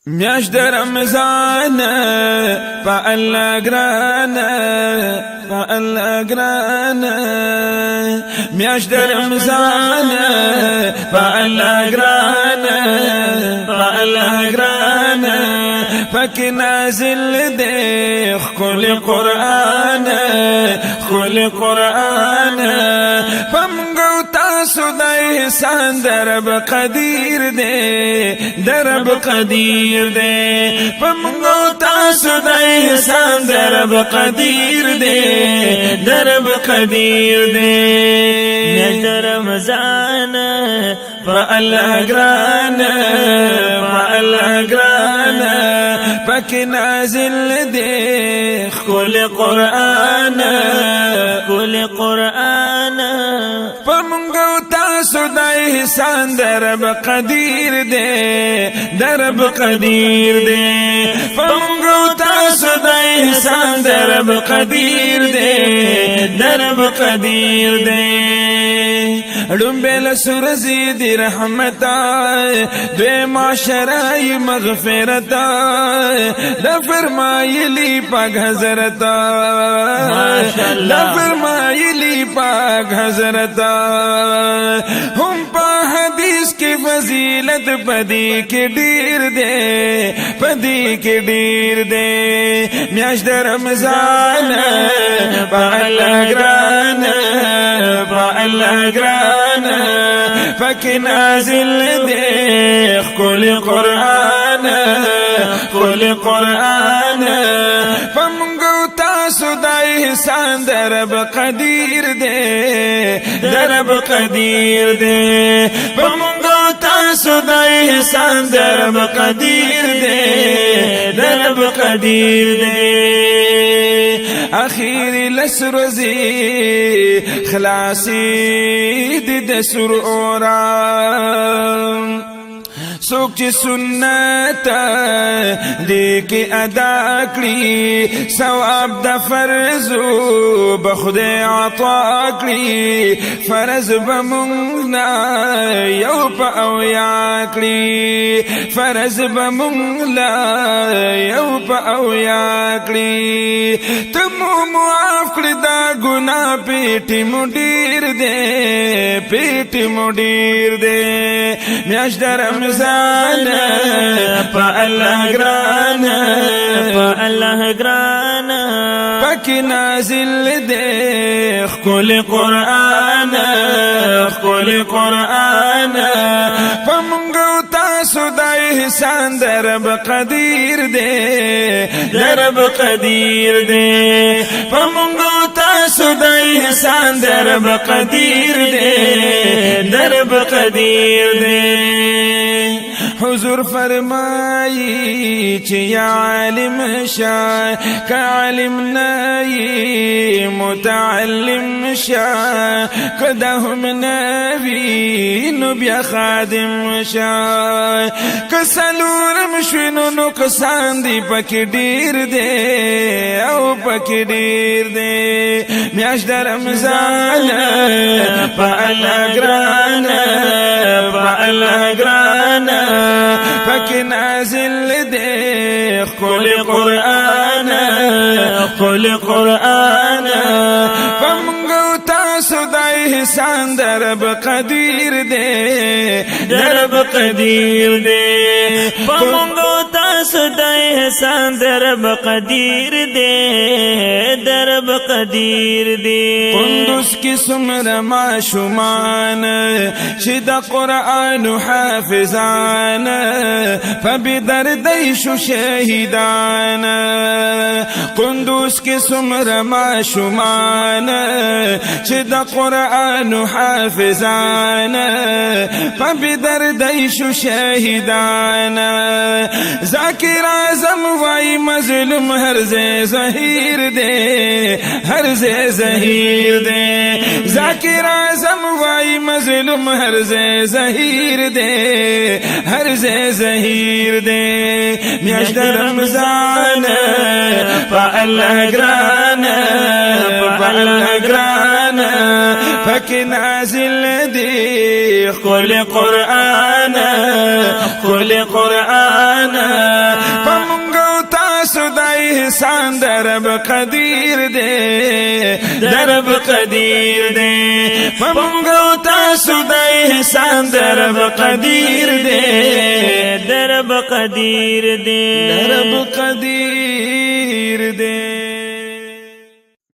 میاشت رمضان پا اللہ گرانا پا اللہ گرانا میاشت رمضان پا اللہ گرانا پا اللہ گرانا پاک نازل دے خل قرآن خل قرآن پمگو تاسو دا احسان درب قدیر دے درب قدیر دے پمگو تاسو دا احسان درب قدیر دے درب قدیر دے میاشت رمضان پا اللہ گرانا پا اللہ گرانا پاک نازل دے خل قرآن کل قرآن پمگو تاسو دا احسان درب قدیر دے درب قدیر دے پمگو تاسو دا احسان درب قدیر دے درب قدیر دے ڈنبیل سرزی دی رحمتا دوی معاشرائی مغفرتا دا فرمائلی پاک حضرتا دا فرمائلی پاک حضرتا ہم پا حدیث کی فضیلت پدی کے ڈیر دے پدی کے ڈیر دے میاشت رمضان پا اللہ گران پا اللہ گران پاک نازل دے کل قرآن کل قرآن پمگو تاسو دا احسان درب قدیر دے درب قدیر دے پمگو تاسو دا احسان درب قدیر دے درب قدیر دے اخیری لسرزی خلاصی دی سر اورام سوک چی سنت دیکی ادا کری ثواب دا فرضو بخود عطا کری فرض بمونگنا یو پا اویا کری فرض بمونگلا یو پا اویا کری تمو معاف کری دا گناہ پیٹی مدیر دے پیٹی مدیر دے میاشت رمضان پا اللہ گران پا اللہ گران پاک نازل دے کل قرآن کل قرآن پمگو تاسو دا احسان درب قدیر دے درب قدیر دے پمگو تاسو دا احسان درب قدیر دے درب قدیر دے حضور فرمائی چی عالم شاہ کا عالم نائی متعلم شاہ کدہم نبی نبی خادم شاہ کسلورم شنو نقصان دی پک دیر دے او پک دیر دے میاشت رمضان پا اللہ گران پا اللہ گران پاک نازل دے کل قرآن کل قرآن پمگو تاسو دا احسان درب قدیر دے درب قدیر دے پمگو تاسو دا احسان درب قدیر دے درب قدیر دے قندس کی سمر معشومان شد قرآن حافظان فبدردیش شہیدان قندس کی سمر معشومان شد قرآن حافظان فبدردیش شہیدان ذاکر اعظم وائی مظلوم ہرز ظہیر دے ہرز ظہیر دے ذاکر اعظم وائی مظلوم ہرز ظہیر دے ہرز ظہیر دے میاشت رمضان پا اللہ گران پا اللہ گران پاک نازل دے قل قرآن قل قرآن احسان درب قدیر دے درب قدیر دے پمگو تاسو دا احسان درب قدیر دے درب قدیر دے درب قدیر دے